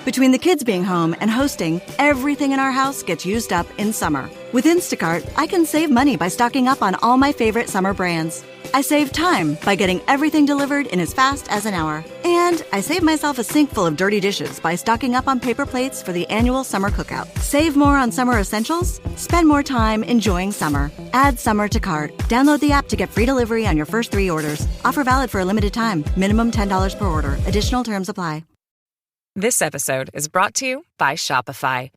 Between the kids being home and hosting, everything in our house gets used up in summer. With Instacart, I can save money by stocking up on all my favorite summer brands. I save time by getting everything delivered in as fast as an hour. And I save myself a sink full of dirty dishes by stocking up on paper plates for the annual summer cookout. Save more on summer essentials? Spend more time enjoying summer. Add summer to cart. Download the app to get free delivery on your first 3 orders. Offer valid for a limited time. Minimum $10 per order. Additional terms apply. This episode is brought to you by Shopify.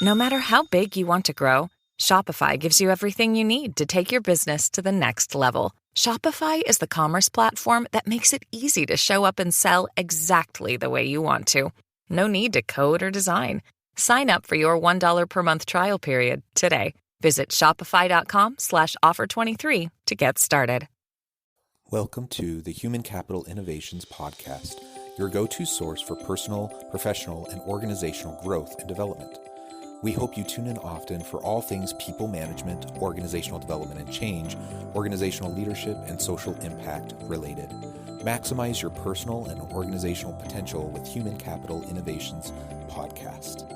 No matter how big you want to grow, Shopify gives you everything you need to take your business to the next level. Shopify is the commerce platform that makes it easy to show up and sell exactly the way you want to. No need to code or design. Sign up for your $1 per month trial period today. Visit shopify.com/offer23 to get started. Welcome to the Human Capital Innovations Podcast, your go-to source for personal, professional, and organizational growth and development. We hope you tune in often for all things people management, organizational development and change, organizational leadership, and social impact related. Maximize your personal and organizational potential with Human Capital Innovations Podcast.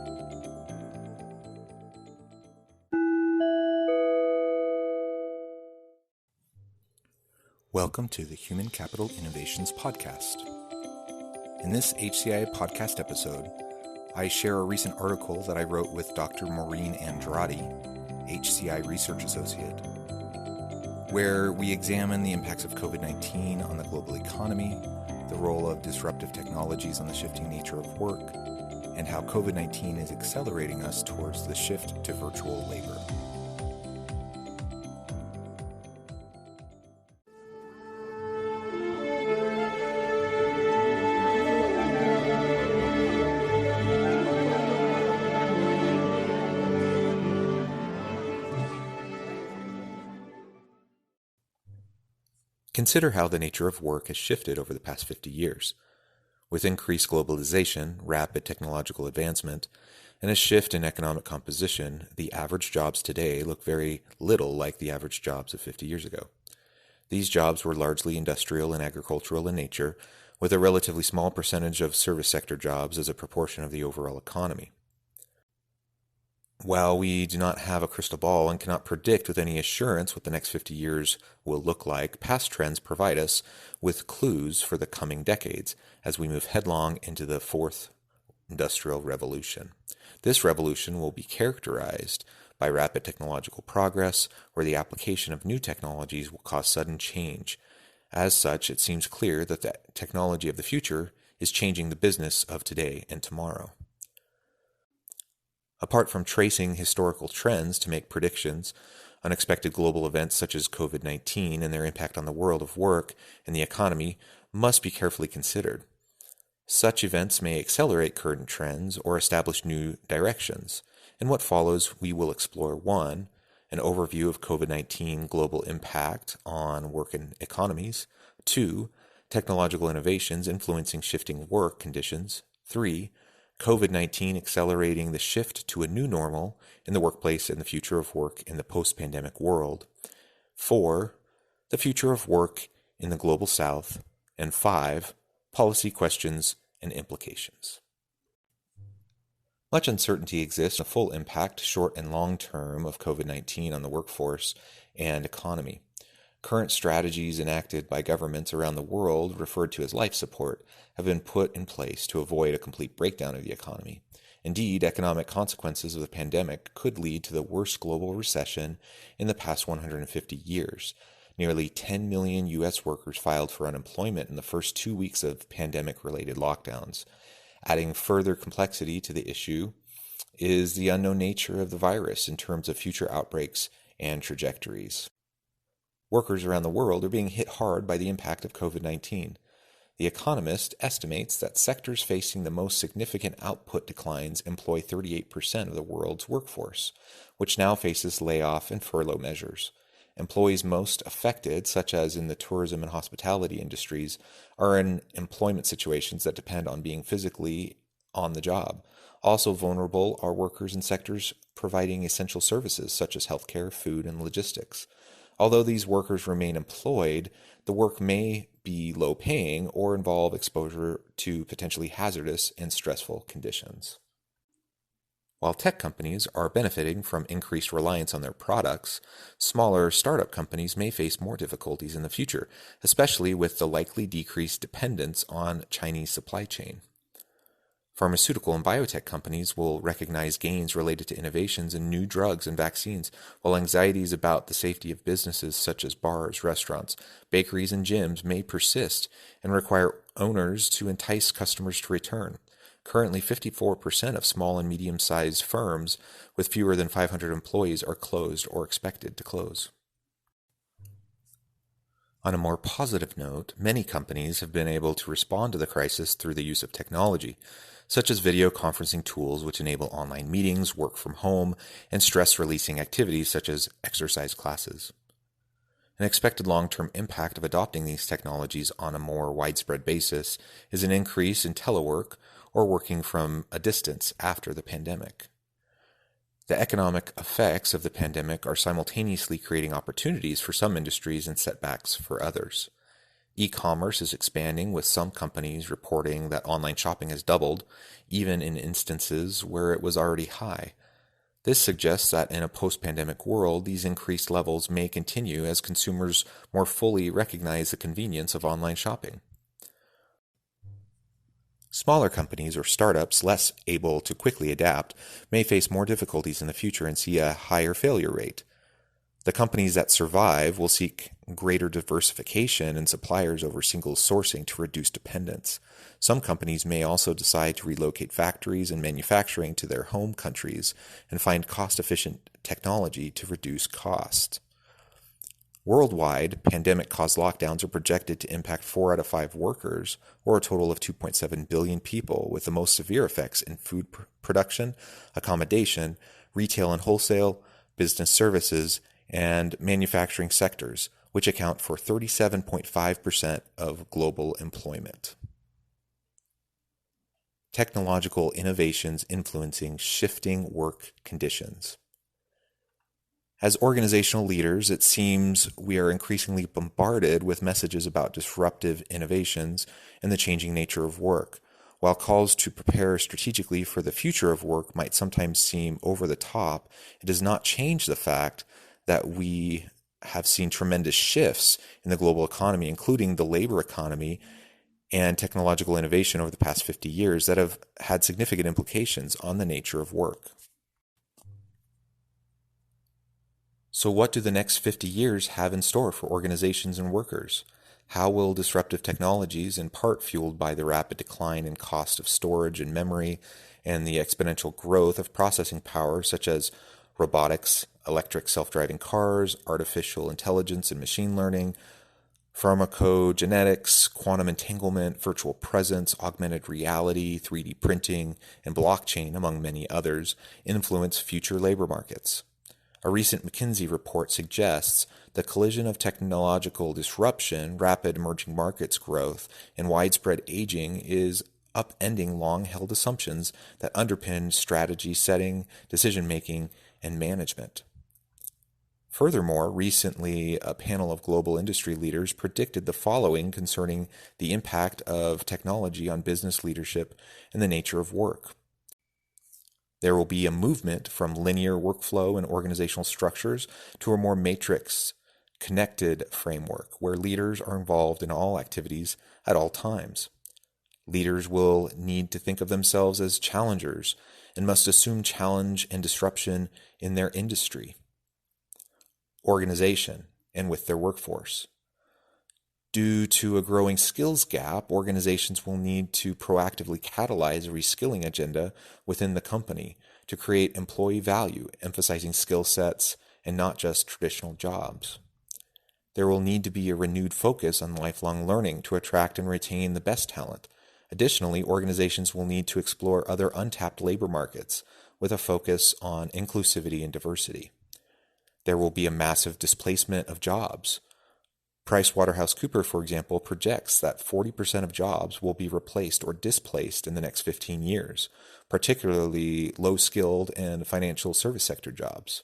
Welcome to the Human Capital Innovations Podcast. In this HCI podcast episode, I share a recent article that I wrote with Dr. Maureen Andrade, HCI Research Associate, where we examine the impacts of COVID-19 on the global economy, the role of disruptive technologies on the shifting nature of work, and how COVID-19 is accelerating us towards the shift to virtual labor. Consider how the nature of work has shifted over the past 50 years. With increased globalization, rapid technological advancement, and a shift in economic composition, the average jobs today look very little like the average jobs of 50 years ago. These jobs were largely industrial and agricultural in nature, with a relatively small percentage of service sector jobs as a proportion of the overall economy. While we do not have a crystal ball and cannot predict with any assurance what the next 50 years will look like, past trends provide us with clues for the coming decades as we move headlong into the fourth industrial revolution. This revolution will be characterized by rapid technological progress, where the application of new technologies will cause sudden change. As such, it seems clear that the technology of the future is changing the business of today and tomorrow. Apart from tracing historical trends to make predictions, unexpected global events such as COVID-19 and their impact on the world of work and the economy must be carefully considered. Such events may accelerate current trends or establish new directions. In what follows, we will explore 1. An overview of COVID-19 global impact on work and economies. 2. Technological innovations influencing shifting work conditions. 3. COVID-19 accelerating the shift to a new normal in the workplace and the future of work in the post-pandemic world. 4. The future of work in the global south. And 5. Policy questions and implications. Much uncertainty exists on the full impact, short and long term, of COVID-19 on the workforce and economy. Current strategies enacted by governments around the world, referred to as life support, have been put in place to avoid a complete breakdown of the economy. Indeed, economic consequences of the pandemic could lead to the worst global recession in the past 150 years. Nearly 10 million U.S. workers filed for unemployment in the first 2 weeks of pandemic-related lockdowns. Adding further complexity to the issue is the unknown nature of the virus in terms of future outbreaks and trajectories. Workers around the world are being hit hard by the impact of COVID-19. The Economist estimates that sectors facing the most significant output declines employ 38% of the world's workforce, which now faces layoff and furlough measures. Employees most affected, such as in the tourism and hospitality industries, are in employment situations that depend on being physically on the job. Also vulnerable are workers in sectors providing essential services such as healthcare, food, and logistics. Although these workers remain employed, the work may be low paying or involve exposure to potentially hazardous and stressful conditions. While tech companies are benefiting from increased reliance on their products, smaller startup companies may face more difficulties in the future, especially with the likely decreased dependence on Chinese supply chain. Pharmaceutical and biotech companies will recognize gains related to innovations in new drugs and vaccines, while anxieties about the safety of businesses such as bars, restaurants, bakeries, and gyms may persist and require owners to entice customers to return. Currently, 54% of small and medium-sized firms with fewer than 500 employees are closed or expected to close. On a more positive note, many companies have been able to respond to the crisis through the use of technology, such as video conferencing tools which enable online meetings, work from home, and stress-releasing activities such as exercise classes. An expected long-term impact of adopting these technologies on a more widespread basis is an increase in telework or working from a distance after the pandemic. The economic effects of the pandemic are simultaneously creating opportunities for some industries and setbacks for others. E-commerce is expanding, with some companies reporting that online shopping has doubled, even in instances where it was already high. This suggests that in a post-pandemic world, these increased levels may continue as consumers more fully recognize the convenience of online shopping. Smaller companies or startups less able to quickly adapt may face more difficulties in the future and see a higher failure rate. The companies that survive will seek greater diversification in suppliers over single sourcing to reduce dependence. Some companies may also decide to relocate factories and manufacturing to their home countries and find cost-efficient technology to reduce cost. Worldwide, pandemic-caused lockdowns are projected to impact 4 out of 5 workers, or a total of 2.7 billion people, with the most severe effects in food production, accommodation, retail and wholesale, business services, and manufacturing sectors, which account for 37.5% of global employment. Technological innovations influencing shifting work conditions. As organizational leaders, it seems we are increasingly bombarded with messages about disruptive innovations and the changing nature of work. While calls to prepare strategically for the future of work might sometimes seem over the top, it does not change the fact that we have seen tremendous shifts in the global economy, including the labor economy and technological innovation over the past 50 years that have had significant implications on the nature of work. So what do the next 50 years have in store for organizations and workers? How will disruptive technologies, in part fueled by the rapid decline in cost of storage and memory and the exponential growth of processing power such as robotics, electric self-driving cars, artificial intelligence and machine learning, pharmacogenetics, quantum entanglement, virtual presence, augmented reality, 3D printing, and blockchain, among many others, influence future labor markets? A recent McKinsey report suggests the collision of technological disruption, rapid emerging markets growth, and widespread aging is upending long-held assumptions that underpin strategy setting, decision-making, and management. Furthermore, recently a panel of global industry leaders predicted the following concerning the impact of technology on business leadership and the nature of work. There will be a movement from linear workflow and organizational structures to a more matrix, connected framework where leaders are involved in all activities at all times. Leaders will need to think of themselves as challengers and must assume challenge and disruption in their industry, organization, and with their workforce. Due to a growing skills gap, organizations will need to proactively catalyze a reskilling agenda within the company to create employee value, emphasizing skill sets and not just traditional jobs. There will need to be a renewed focus on lifelong learning to attract and retain the best talent. Additionally, organizations will need to explore other untapped labor markets with a focus on inclusivity and diversity. There will be a massive displacement of jobs. PricewaterhouseCoopers, for example, projects that 40% of jobs will be replaced or displaced in the next 15 years, particularly low-skilled and financial service sector jobs.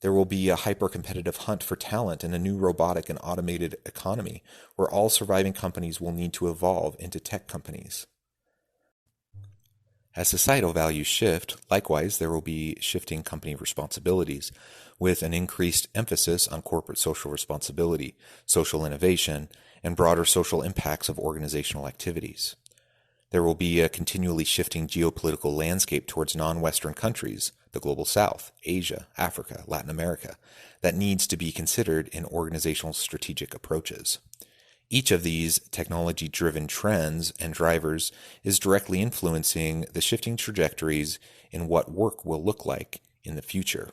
There will be a hyper-competitive hunt for talent in a new robotic and automated economy where all surviving companies will need to evolve into tech companies. As societal values shift, likewise, there will be shifting company responsibilities, with an increased emphasis on corporate social responsibility, social innovation, and broader social impacts of organizational activities. There will be a continually shifting geopolitical landscape towards non-Western countries, the Global South, Asia, Africa, Latin America, that needs to be considered in organizational strategic approaches. Each of these technology-driven trends and drivers is directly influencing the shifting trajectories in what work will look like in the future.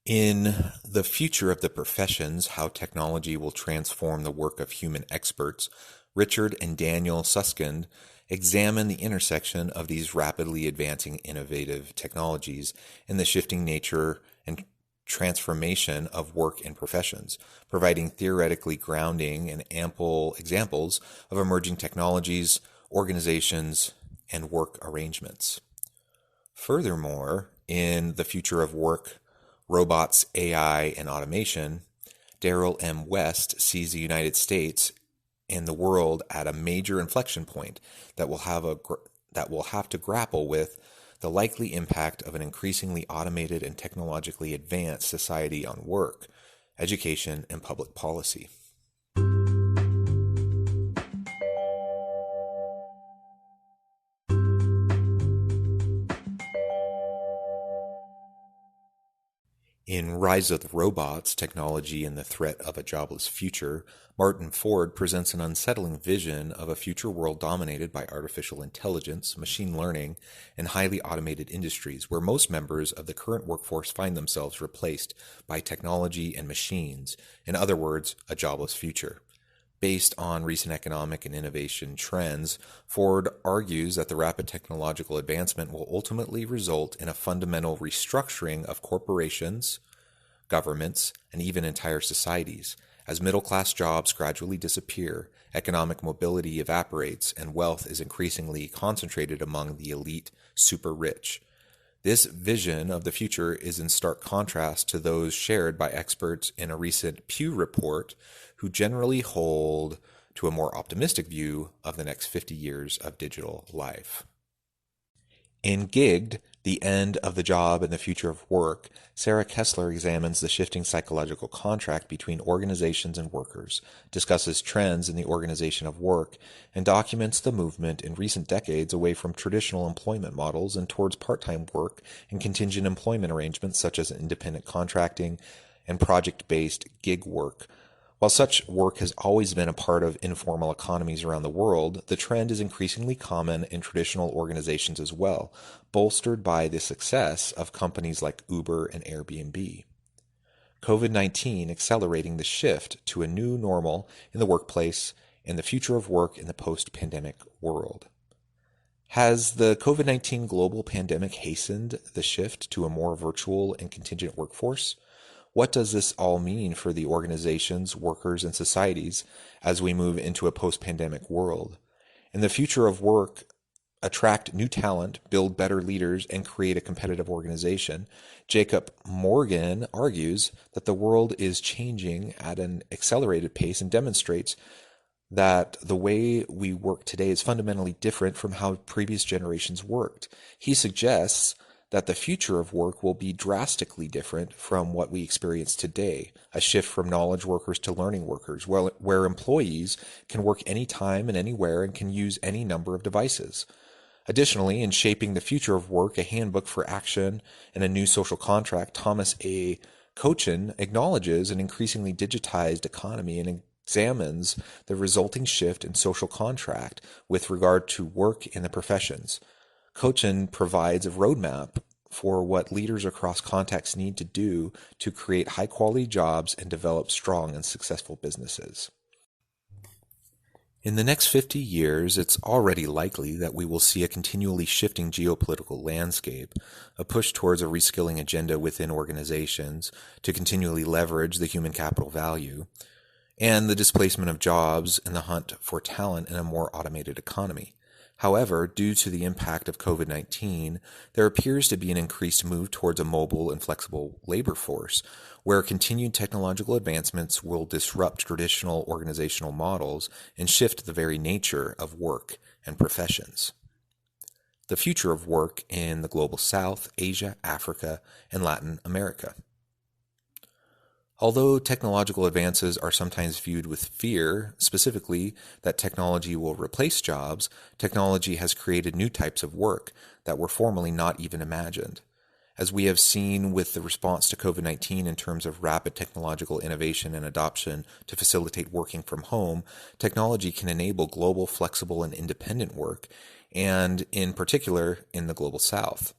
In The Future of the Professions, How Technology Will Transform the Work of Human Experts, Richard and Daniel Susskind examine the intersection of these rapidly advancing innovative technologies and the shifting nature and transformation of work and professions, providing theoretically grounding and ample examples of emerging technologies, organizations, and work arrangements. Furthermore, in The Future of Work, Robots, AI, and Automation, Darrell M. West sees the United States and the world at a major inflection point that will have to grapple with the likely impact of an increasingly automated and technologically advanced society on work, education, and public policy. In Rise of the Robots, Technology and the Threat of a Jobless Future, Martin Ford presents an unsettling vision of a future world dominated by artificial intelligence, machine learning, and highly automated industries, where most members of the current workforce find themselves replaced by technology and machines. In other words, a jobless future. Based on recent economic and innovation trends, Ford argues that the rapid technological advancement will ultimately result in a fundamental restructuring of corporations, governments, and even entire societies. As middle-class jobs gradually disappear, economic mobility evaporates, and wealth is increasingly concentrated among the elite super-rich. This vision of the future is in stark contrast to those shared by experts in a recent Pew report, who generally hold to a more optimistic view of the next 50 years of digital life. In Gigged, The End of the Job and the Future of Work, Sarah Kessler examines the shifting psychological contract between organizations and workers, discusses trends in the organization of work, and documents the movement in recent decades away from traditional employment models and towards part-time work and contingent employment arrangements such as independent contracting and project-based gig work. While such work has always been a part of informal economies around the world, the trend is increasingly common in traditional organizations as well, bolstered by the success of companies like Uber and Airbnb. COVID-19 accelerating the shift to a new normal in the workplace and the future of work in the post-pandemic world. Has the COVID-19 global pandemic hastened the shift to a more virtual and contingent workforce? What does this all mean for the organizations, workers, and societies as we move into a post-pandemic world? In the future of work, attract new talent, build better leaders, and create a competitive organization, Jacob Morgan argues that the world is changing at an accelerated pace and demonstrates that the way we work today is fundamentally different from how previous generations worked. He suggests that the future of work will be drastically different from what we experience today, a shift from knowledge workers to learning workers, where employees can work anytime and anywhere and can use any number of devices. Additionally, in Shaping the Future of Work, a handbook for action and a new social contract, Thomas A. Cochin acknowledges an increasingly digitized economy and examines the resulting shift in social contract with regard to work in the professions. Cochin provides a roadmap for what leaders across contexts need to do to create high-quality jobs and develop strong and successful businesses. In the next 50 years, it's already likely that we will see a continually shifting geopolitical landscape, a push towards a reskilling agenda within organizations to continually leverage the human capital value, and the displacement of jobs and the hunt for talent in a more automated economy. However, due to the impact of COVID-19, there appears to be an increased move towards a mobile and flexible labor force, where continued technological advancements will disrupt traditional organizational models and shift the very nature of work and professions. The future of work in the Global South, Asia, Africa, and Latin America. Although technological advances are sometimes viewed with fear, specifically that technology will replace jobs, technology has created new types of work that were formerly not even imagined. As we have seen with the response to COVID-19 in terms of rapid technological innovation and adoption to facilitate working from home, technology can enable global, flexible, and independent work, and in particular in the Global South.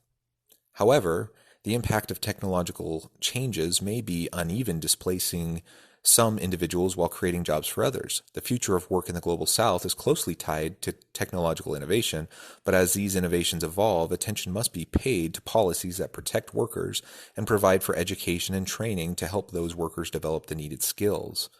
However, the impact of technological changes may be uneven, displacing some individuals while creating jobs for others. The future of work in the Global South is closely tied to technological innovation, but as these innovations evolve, attention must be paid to policies that protect workers and provide for education and training to help those workers develop the needed skills.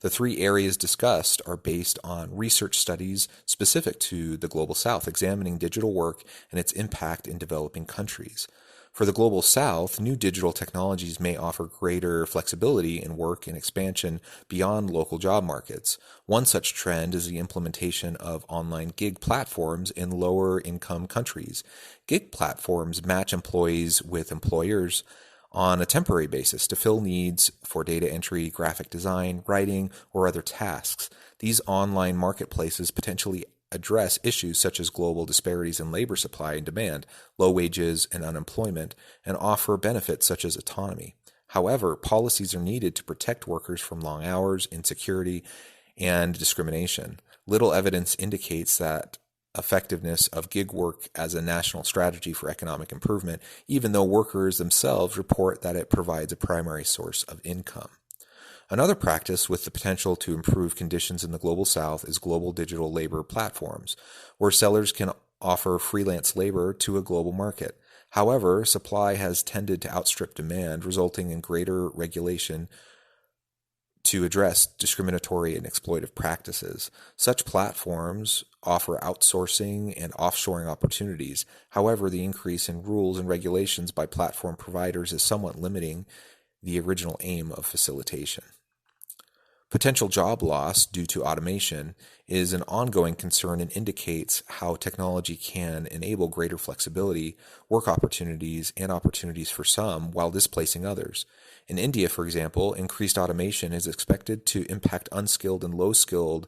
The three areas discussed are based on research studies specific to the Global South, examining digital work and its impact in developing countries. For the Global South, new digital technologies may offer greater flexibility in work and expansion beyond local job markets. One such trend is the implementation of online gig platforms in lower-income countries. Gig platforms match employees with employers on a temporary basis to fill needs for data entry, graphic design, writing, or other tasks. These online marketplaces potentially address issues such as global disparities in labor supply and demand, low wages and unemployment, and offer benefits such as autonomy. However, policies are needed to protect workers from long hours, insecurity, and discrimination. Little evidence indicates that effectiveness of gig work as a national strategy for economic improvement, even though workers themselves report that it provides a primary source of income. Another practice with the potential to improve conditions in the Global South is global digital labor platforms, where sellers can offer freelance labor to a global market. However, supply has tended to outstrip demand, resulting in greater regulation to address discriminatory and exploitive practices. Such platforms offer outsourcing and offshoring opportunities. However, the increase in rules and regulations by platform providers is somewhat limiting the original aim of facilitation. Potential job loss due to automation is an ongoing concern and indicates how technology can enable greater flexibility, work opportunities, and opportunities for some while displacing others. In India, for example, increased automation is expected to impact unskilled and low-skilled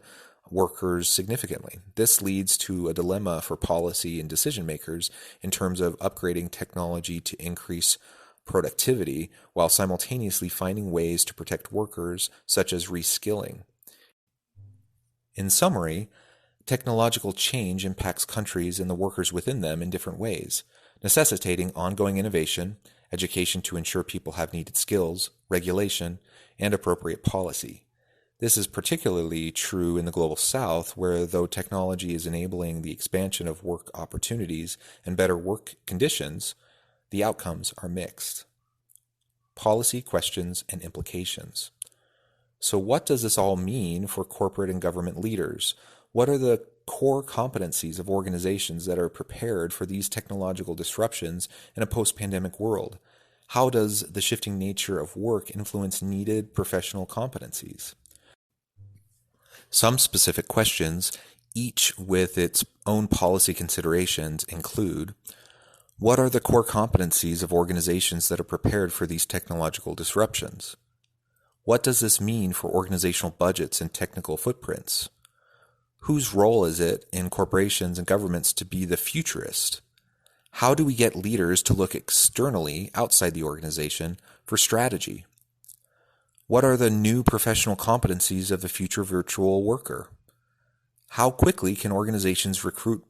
workers significantly. This leads to a dilemma for policy and decision makers in terms of upgrading technology to increase productivity while simultaneously finding ways to protect workers, such as reskilling. In summary, technological change impacts countries and the workers within them in different ways, necessitating ongoing innovation, education to ensure people have needed skills, regulation, and appropriate policy. This is particularly true in the Global South, where though technology is enabling the expansion of work opportunities and better work conditions, the outcomes are mixed. Policy questions and implications. So what does this all mean for corporate and government leaders? What are the core competencies of organizations that are prepared for these technological disruptions in a post-pandemic world? How does the shifting nature of work influence needed professional competencies? Some specific questions, each with its own policy considerations, include: what are the core competencies of organizations that are prepared for these technological disruptions? What does this mean for organizational budgets and technical footprints? Whose role is it in corporations and governments to be the futurist? How do we get leaders to look externally outside the organization for strategy? What are the new professional competencies of the future virtual worker? How quickly can organizations recruit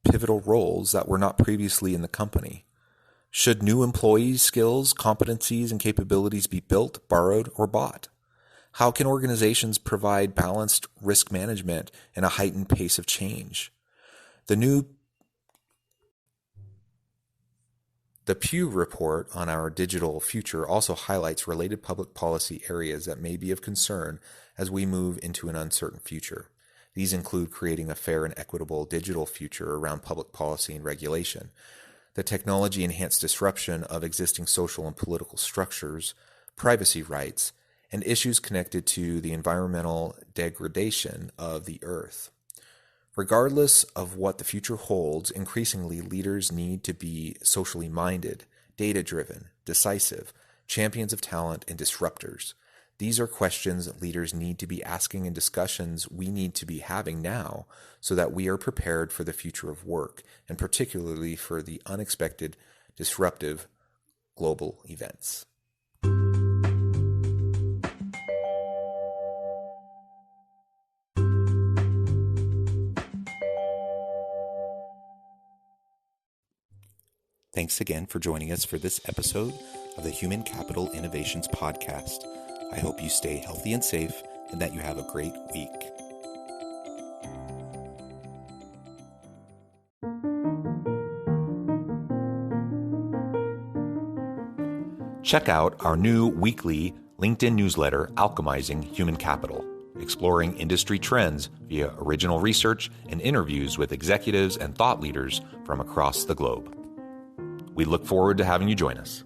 pivotal roles that were not previously in the company? Should new employees' skills, competencies, and capabilities be built, borrowed, or bought? How can organizations provide balanced risk management and a heightened pace of change? The Pew report on our digital future also highlights related public policy areas that may be of concern as we move into an uncertain future. These include creating a fair and equitable digital future around public policy and regulation, the technology-enhanced disruption of existing social and political structures, privacy rights, and issues connected to the environmental degradation of the earth. Regardless of what the future holds, increasingly leaders need to be socially minded, data-driven, decisive, champions of talent, and disruptors. These are questions leaders need to be asking and discussions we need to be having now so that we are prepared for the future of work, and particularly for the unexpected, disruptive global events. Thanks again for joining us for this episode of the Human Capital Innovations Podcast. I hope you stay healthy and safe and that you have a great week. Check out our new weekly LinkedIn newsletter, Alchemizing Human Capital, exploring industry trends via original research and interviews with executives and thought leaders from across the globe. We look forward to having you join us.